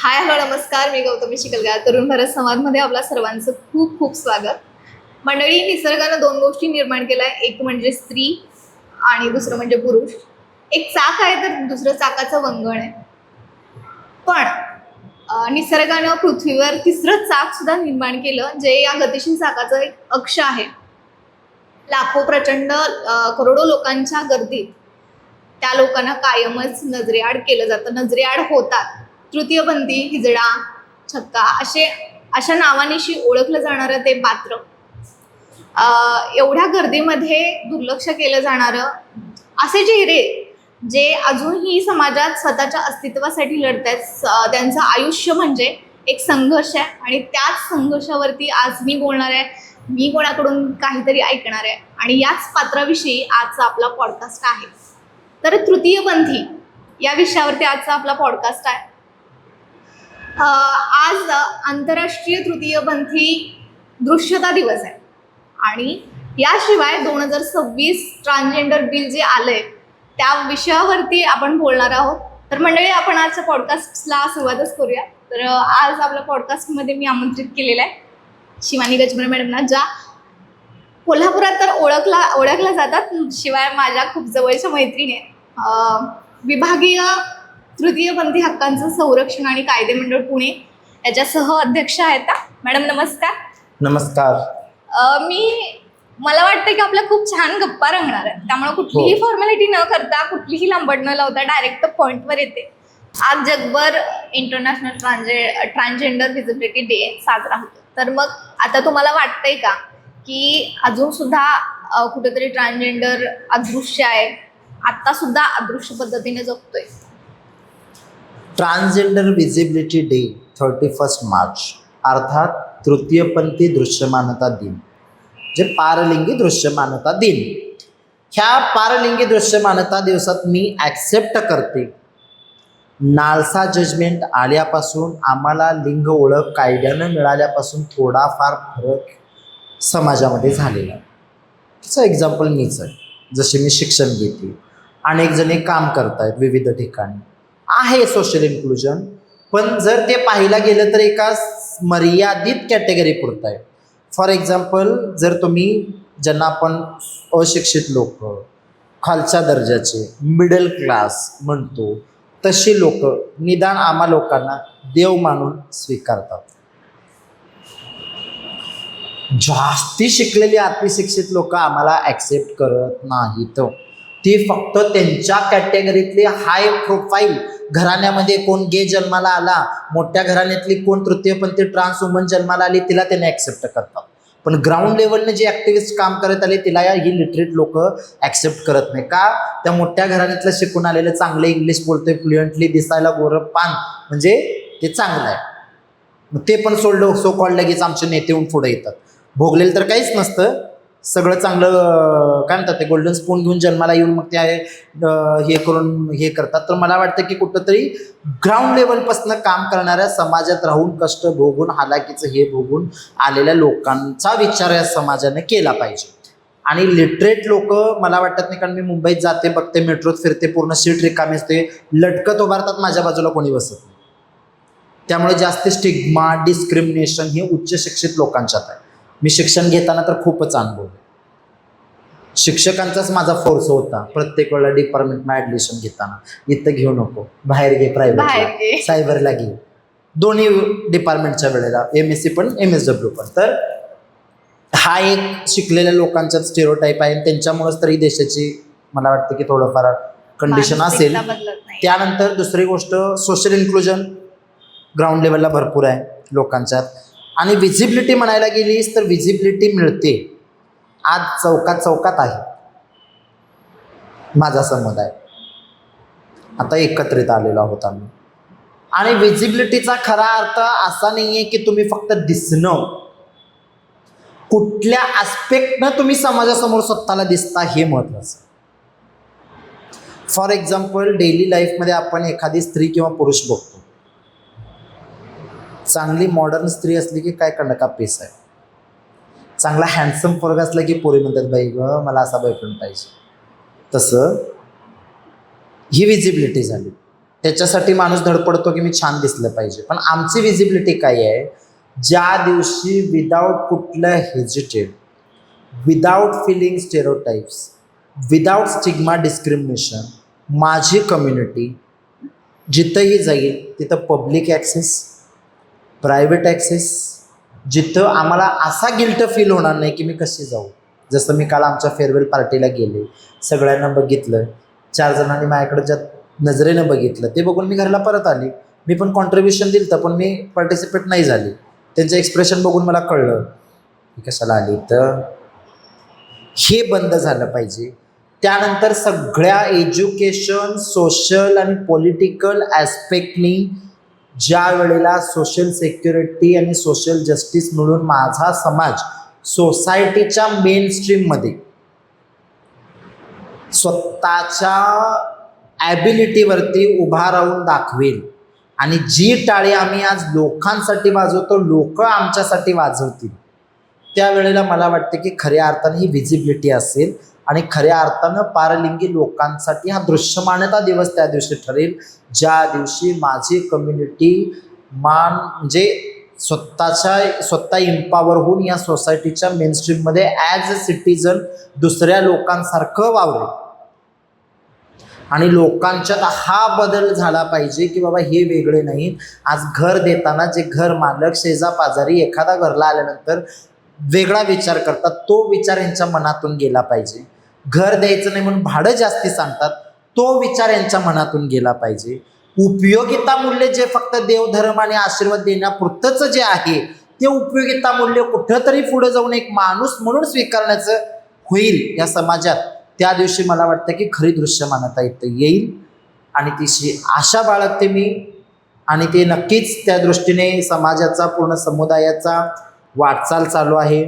Hi hello नमस्कार, मी गौतमी शिकलगार. तरुण भारत समाजमध्ये आपल्या सर्वांचं खूप खूप स्वागत. मंडळी, निसर्गानं दोन गोष्टी निर्माण केल्या, एक म्हणजे स्त्री आणि दुसरं म्हणजे पुरुष. एक चाक आहे तर दुसरं चाकाचं वंगण आहे. पण निसर्गानं पृथ्वीवर तिसरं चाक सुद्धा निर्माण केलं, जे या गतिशील चाकाचं एक अक्ष आहे. लाखो प्रचंड करोडो लोकांच्या गर्दीत त्या लोकांना कायमच नजरेआड केलं जातं, नजरेआड होतात. तृतीयपंथी, हिजडा, छक्का अशा नावानिशी ओळखलं जाणारं ते पात्र, एवढ्या गर्दीमध्ये दुर्लक्ष केलं जाणारं असे चेहरे जे अजूनही समाजात स्वतःच्या अस्तित्वासाठी लढत आहेत. त्यांचं आयुष्य म्हणजे एक संघर्ष आहे आणि त्याच संघर्षावरती आज मी बोलणार आहे. मी कोणाकडून काहीतरी ऐकणार आहे आणि याच पात्राविषयी आजचा आपला पॉडकास्ट आहे. तर तृतीयपंथी या विषयावरती आजचा आपला पॉडकास्ट आहे. आज आंतरराष्ट्रीय तृतीयपंथी दृश्यता दिवस आहे आणि याशिवाय 2026 ट्रान्सजेंडर बिल जे आलंय त्या विषयावरती आपण बोलणार आहोत. तर मंडळी, आपण आजच्या पॉडकास्टला सुरुवातच करूया. तर आज आपल्या पॉडकास्टमध्ये मी आमंत्रित केलेलं आहे शिवानी गजमरे मॅडमना, ज्या कोल्हापुरात तर ओळखल्या जातात, शिवाय माझ्या खूप जवळच्या मैत्रिणी आहेत. विभागीय तृतीयपंथी हक्कांचं संरक्षण आणि कायदे मंडळ पुणे याच्या सह अध्यक्ष आहेत. मॅडम नमस्कार. नमस्कार. मला वाटतं की आपल्या खूप छान गप्पा रंगणार आहेत, त्यामुळे कुठलीही फॉर्मॅलिटी न करता, कुठलीही लांबड न लावता डायरेक्ट पॉइंटवर येते. आज जगभर इंटरनॅशनल ट्रान्सजेंडर व्हिजिबिलिटी डे साजरा होतो. तर मग आता तुम्हाला वाटतंय का की अजून सुद्धा कुठेतरी ट्रान्सजेंडर अदृश्य आहे, आता सुद्धा अदृश्य पद्धतीने जगतोय? ट्रान्सजेंडर व्हिजिबिलिटी डे 31 मार्च अर्थात तृतीयपंथी दृश्यमानता दिन, जे पारलिंगी दृश्यमानता दिन. ह्या पारलिंगी दृश्यमानता दिवसात मी ॲक्सेप्ट करते, नालसा जजमेंट आल्यापासून आम्हाला लिंग ओळख कायद्यानं मिळाल्यापासून थोडाफार फरक समाजामध्ये झालेला आहे. त्याचं एक्झाम्पल मीच आहे. जसे मी शिक्षण घेते, अनेक जणे काम करतायत विविध ठिकाणी, आहे सोशल इन्क्लुजन. पण जर ते पाहायला गेलं तर एका मर्यादित कॅटेगरी पुरतं आहे. फॉर एक्झाम्पल, जर तुम्ही ज्यांना आपण अशिक्षित लोक, खालच्या दर्जाचे, मिडल क्लास म्हणतो, तशी लोक निदान आम्हा लोकांना देव मानून स्वीकारतात. जास्ती शिकलेली अतिशिक्षित लोक आम्हाला ॲक्सेप्ट करत नाहीत. ती फक्त त्यांच्या कॅटेगरीतली हाय प्रोफाईल घराण्यामध्ये कोण गे जन्माला आला, मोठ्या घराण्यातली कोण तृतीयपंथी ट्रान्स वुमन जन्माला आली, तिला त्यांना ॲक्सेप्ट करतात. पण ग्राउंड लेवलने जे ॲक्टिव्हिस्ट काम करत आले तिला ही लिटरेट लोक ॲक्सेप्ट करत नाही. का? त्या मोठ्या घराण्यातलं शिकून आलेलं, चांगलं इंग्लिश बोलतोय, फ्लुएंटली, दिसायला गोरं पान, म्हणजे ते चांगलं आहे. मग ते पण सोडलं, सो कॉल्ड लगेच आमचे नेते येऊन पुढे येतात. भोगलेलं तर काहीच नसतं, सगळं चांगलं काय म्हणतात ते गोल्डन स्पून घेऊन जन्माला येऊन मग ते हे करून हे करतात. तर मला वाटतं की कुठंतरी ग्राउंड लेवलपासून काम करणाऱ्या, समाजात राहून कष्ट भोगून, हालाकीचं हे भोगून आलेल्या लोकांचा विचार या समाजाने केला पाहिजे. आणि लिटरेट लोक मला वाटत नाही, कारण मी मुंबईत जाते, बघते, मेट्रोत फिरते, पूर्ण सीट रिकामी असते, लटकत उभारतात, माझ्या बाजूला कोणी बसत नाही. त्यामुळे जास्त स्टिग्मा, डिस्क्रिमिनेशन हे उच्च शिक्षित लोकांच्यात आहे. मी शिक्षण घेताना तर खूपच अनुभव, शिक्षकांचाच माझा फोर्स होता प्रत्येक वेळेला डिपार्टमेंटला ॲडमिशन घेताना, इथं घेऊ नको, बाहेर घे, प्रायव्हेट, सायबरला घे, दोन्ही डिपार्टमेंटच्या वेळेला, MSc पण MSW पण. तर हा एक शिकलेल्या लोकांचा स्टेरिओटाईप आहे, त्यांच्यामुळेच तरी देशाची मला वाटतं की थोडंफार कंडिशन असेल. त्यानंतर दुसरी गोष्ट, सोशल इन्क्लुजन ग्राउंड लेवलला भरपूर आहे लोकांच्यात. आणि व्हिजिबिलिटी म्हणायला गेलीस तर व्हिजिबिलिटी मिळते आज चौकात आहे, माझा समुदाय आता एकत्रित आलेलो आहोत आम्ही. आणि व्हिजिबिलिटीचा खरा अर्थ असा नाही आहे की तुम्ही फक्त दिसणं, कुठल्या ॲस्पेक्टनं तुम्ही समाजासमोर स्वतःला दिसता हे महत्त्वाचं. फॉर एक्झाम्पल, डेली लाईफमध्ये आपण एखादी स्त्री किंवा पुरुष बघतो, चांगली मॉडर्न स्त्री असली की काय कंडका पीस आहे, चांगला हँडसम पोरगा असला की पोरी म्हणतात, बाई ग मला असा बॉयफ्रेंड पाहिजे. तसं ही व्हिजिबिलिटी झाली. त्याच्यासाठी माणूस धडपडतो की मी छान दिसलं पाहिजे. पण आमची विजिबिलिटी काय आहे, ज्या दिवशी विदाऊट कुठलं hesitate, without feeling stereotypes, without stigma discrimination, माझी कम्युनिटी जिथंही जाईल तिथं पब्लिक ॲक्सेस, प्रायव्हेट ॲक्सेस, जिथं आम्हाला असा गिल्ट फील होणार नाही की मी कशी जाऊ. जसं मी काल आमच्या फेअरवेल पार्टीला गेले, सगळ्यांना बघितलं, 4 जणांनी माझ्याकडे ज्या नजरेनं बघितलं ते बघून मी घरला परत आली. मी पण कॉन्ट्रीब्युशन दिलं पण मी पार्टिसिपेट नाही झाली. त्यांचं एक्सप्रेशन बघून मला कळलं की कशाला आली. तर हे बंद झालं पाहिजे. त्यानंतर सगळ्या एज्युकेशन, सोशल आणि पॉलिटिकल ॲस्पेक्टनी ज्या वेळेला सोशल सिक्युरिटी आणि सोशल जस्टिस मिळून माझा समाज सोसायटीच्या मेन स्ट्रीममध्ये स्वतःच्या ॲबिलिटीवरती उभा राहून दाखवेल आणि जी टाळी आम्ही आज लोकांसाठी वाजवतो, लोक आमच्यासाठी वाजवतील, त्यावेळेला मला वाटतं की खऱ्या अर्थाने ही व्हिजिबिलिटी असेल आणि खऱ्या अर्थानं पारलिंगी लोकांसाठी हा दृश्यमानता दिवस त्या दिवशी ठरेल, ज्या दिवशी माझी कम्युनिटी म्हणजे स्वतः इम्पॉवर होऊन या सोसायटीच्या मेनस्ट्रीममध्ये ॲज अ सिटीजन दुसऱ्या लोकांसारखं वावरेल. आणि लोकांच्यात हा बदल झाला पाहिजे की बाबा हे वेगळे नाहीत. आज घर देताना जे घर मालक, शेजा पाजारी एखादा घरला आल्यानंतर वेगळा विचार करतात, तो विचार यांच्या मनातून गेला पाहिजे. घर द्यायचं नाही म्हणून भाडं जास्ती सांगतात, तो विचार यांच्या मनातून गेला पाहिजे. उपयोगिता मूल्य जे फक्त देवधर्म आणि आशीर्वाद देण्यापुरतंच जे आहे ते उपयोगिता मूल्य कुठंतरी पुढे जाऊन एक माणूस म्हणून स्वीकारण्याचं होईल या समाजात, त्या दिवशी मला वाटतं की खरी दृश्यमानता इथं येईल. आणि तिशी आशा बाळगते मी. आणि ते नक्कीच त्या दृष्टीने समाजाचा, पूर्ण समुदायाचा वाटचाल चालू आहे.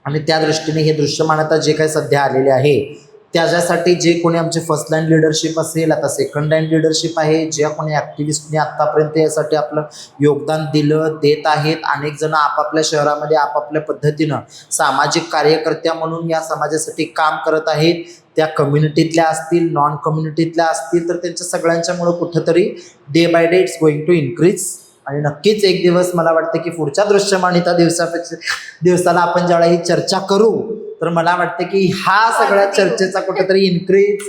आणि त्या दृष्टीने हे दृश्यमानता जे काही सध्या आलेले आहे त्याच्यासाठी जे कोणी आमचे फर्स्ट लाईन लिडरशिप असेल, आता सेकंड लाईन लिडरशिप आहे, ज्या कोणी ॲक्टिव्हिस्टने आत्तापर्यंत यासाठी आपलं योगदान देत आहेत. अनेक जण आपापल्या शहरामध्ये आपापल्या पद्धतीनं सामाजिक कार्यकर्त्या म्हणून या समाजासाठी काम करत आहेत. त्या कम्युनिटीतल्या असतील, नॉन कम्युनिटीतल्या असतील, तर त्यांच्या सगळ्यांच्यामुळं कुठंतरी day by day it's going to increase. आणि नक्कीच एक दिवस मला वाटतं की पुढच्या दृश्यमानता दिवसाला आपण ज्यावेळेला ही चर्चा करू तर मला वाटतं की हा सगळ्या चर्चेचा कुठेतरी इन्क्रीज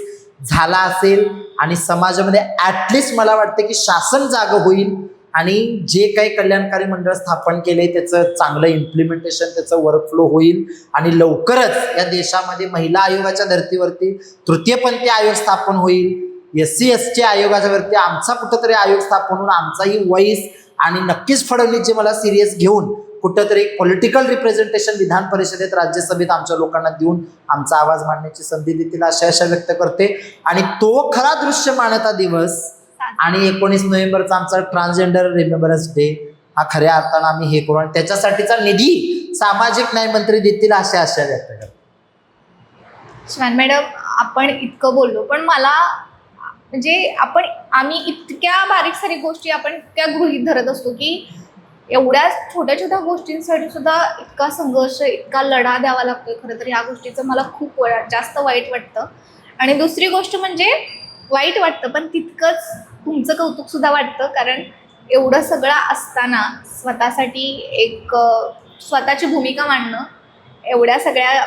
झाला असेल आणि समाजामध्ये ॲटलिस्ट मला वाटतं की शासन जागं होईल आणि जे काही कल्याणकारी मंडळ स्थापन केले त्याचं चांगलं इम्प्लिमेंटेशन, त्याचं वर्कफ्लो होईल. आणि लवकरच या देशामध्ये महिला आयोगाच्या धर्तीवरती तृतीयपंथी आयोग स्थापन होईल. SC ST आयोगाच्या वरती आमचा कुठंतरी आयोग स्थापन होऊन आमचाही वॉइस आणि नक्कीच फडणवीसजी मला सिरियस घेऊन कुठंतरी एक पॉलिटिकल रिप्रेझेंटेशन विधान परिषदेत, राज्यसभेत आमच्या लोकांना देऊन आमचा आवाज मांडण्याची संधी देतील अशा आशा व्यक्त करते. आणि तो खरा दृश्यमानता दिवस आणि 19 नोव्हेंबरचा आमचा ट्रान्सजेंडर रिमेंबरन्स डे हा खऱ्या अर्थानं आम्ही हे करू आणि त्याच्यासाठीचा निधी सामाजिक न्याय मंत्री देतील अशा आशा व्यक्त करते. शिवान मॅडम, आपण इतकं बोललो पण मला म्हणजे आम्ही इतक्या बारीक सारीक गोष्टी आपण इतक्या गृहीत धरत असतो की एवढ्या छोट्या छोट्या गोष्टींसाठी सुद्धा इतका संघर्ष, इतका लढा द्यावा लागतो. खरं तर ह्या गोष्टीचं मला खूप जास्त वाईट वाटतं. आणि दुसरी गोष्ट म्हणजे वाईट वाटतं पण तितकंच तुमचं कौतुक सुद्धा वाटतं, कारण एवढं सगळं असताना स्वतःसाठी एक स्वतःची भूमिका मांडणं, एवढ्या सगळ्या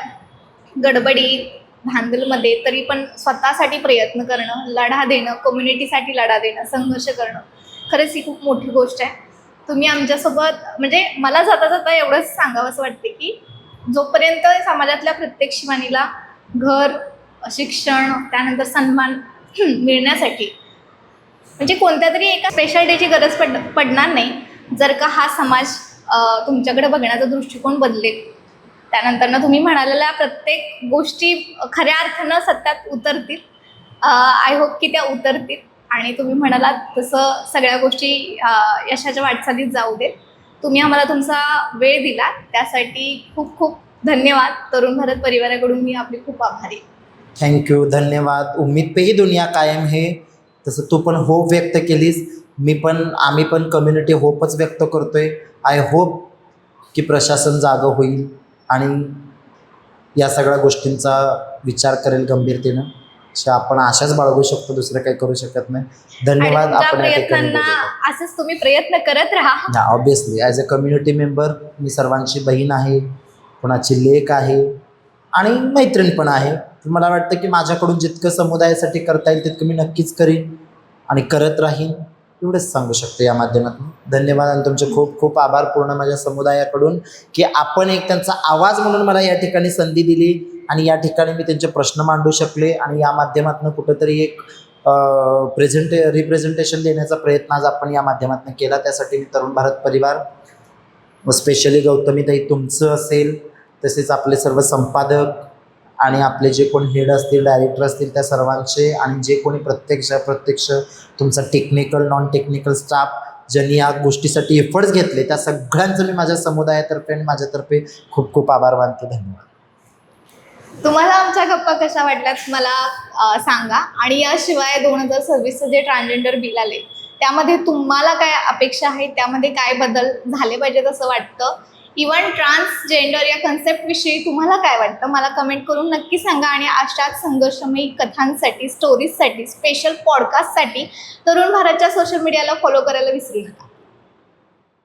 गडबडी धांदलमध्ये तरी पण स्वतःसाठी प्रयत्न करणं, लढा देणं, कम्युनिटीसाठी लढा देणं, संघर्ष करणं, खरंच ही खूप मोठी गोष्ट आहे. तुम्ही आमच्यासोबत म्हणजे मला जाता जाता एवढंच सांगावंसं वाटते की जोपर्यंत समाजातल्या प्रत्येक शिवानीला घर, शिक्षण, त्यानंतर सन्मान मिळण्यासाठी म्हणजे कोणत्या तरी एका स्पेशल डेची गरज पडणार नाही, जर का हा समाज तुमच्याकडे बघण्याचा दृष्टिकोन बदलेल. त्यानंतर तुम्ही म्हणालेल्या प्रत्येक गोष्टी खऱ्या अर्थानं सत्यात उतरतील. आय होप की त्या उतरतील आणि तुम्ही म्हणालात तसं सगळ्या गोष्टी यशाच्या वाटचालीत जाऊ देत. तुम्ही आम्हाला तुमचा वेळ दिला त्यासाठी खूप खूप धन्यवाद. तरुण भारत परिवाराकडून मी आपली खूप आभारी. थँक्यू, धन्यवाद. उम्मीद पे ही दुनिया कायम है. तसं तू पण होप व्यक्त केलीस, आम्ही पण कम्युनिटी होपच व्यक्त करतोय. आय होप की प्रशासन जागं होईल आणि या सगळ्या गोष्टींचा विचार करेल गंभीरतेनं. आपण आशाच बाळगू शकतो, दुसरं काही करू शकत नाही. आणि धन्यवाद. तुमच्या आपण या ठिकाणी प्रयत्नांना असंच तुम्ही प्रयत्न करत राहा. Obviously as a community member मी सर्वांची बहीण आहे, कोणाची लेक आहे आणि मैत्रीण पण आहे. मला वाटतं की माझ्याकडून जितकं समुदायासाठी करता येईल तितकं मी नक्कीच करीन आणि करत राहीन, एवढंच सांगू शकतो या माध्यमातून. धन्यवाद आणि तुमचे खूप खूप आभार पूर्ण माझ्या समुदायाकडून की आपण एक त्यांचा आवाज म्हणून मला या ठिकाणी संधी दिली आणि या ठिकाणी मी त्यांचे प्रश्न मांडू शकले आणि या माध्यमातून कुठंतरी एक रिप्रेझेंटेशन देण्याचा प्रयत्न आज आपण या माध्यमातून केला. त्यासाठी मी तरुण भारत परिवार, स्पेशली गौतमीताई तुमचं असेल, तसेच आपले सर्व संपादक आणि आपले जे कोण हेड असतील, डायरेक्टर असतील, त्या सर्वांचे आणि जे कोणी प्रत्यक्ष तुमचा टेक्निकल नॉन टेक्निकल स्टाफ ज्यांनी या गोष्टीसाठी एफर्ट्स घेतले, त्या सगळ्यांचं मी माझ्या समुदायातर्फे आणि माझ्यातर्फे खूप खूप आभार मानते. धन्यवाद. तुम्हाला आमच्या गप्पा कशा वाटल्यात मला सांगा. आणि याशिवाय 2026चं जे ट्रान्सजेंडर बिल आले त्यामध्ये तुम्हाला काय अपेक्षा आहेत, त्यामध्ये काय बदल झाले पाहिजेत असं वाटतं? इव्हन ट्रान्सजेंडर या कन्सेप्टविषयी तुम्हाला काय वाटतं मला कमेंट करून नक्की सांगा. आणि अशाच संघर्षमयी कथांसाठी, स्टोरीजसाठी, स्पेशल पॉडकास्टसाठी तरुण भारतच्या सोशल मीडियाला फॉलो करायला विसरू नका.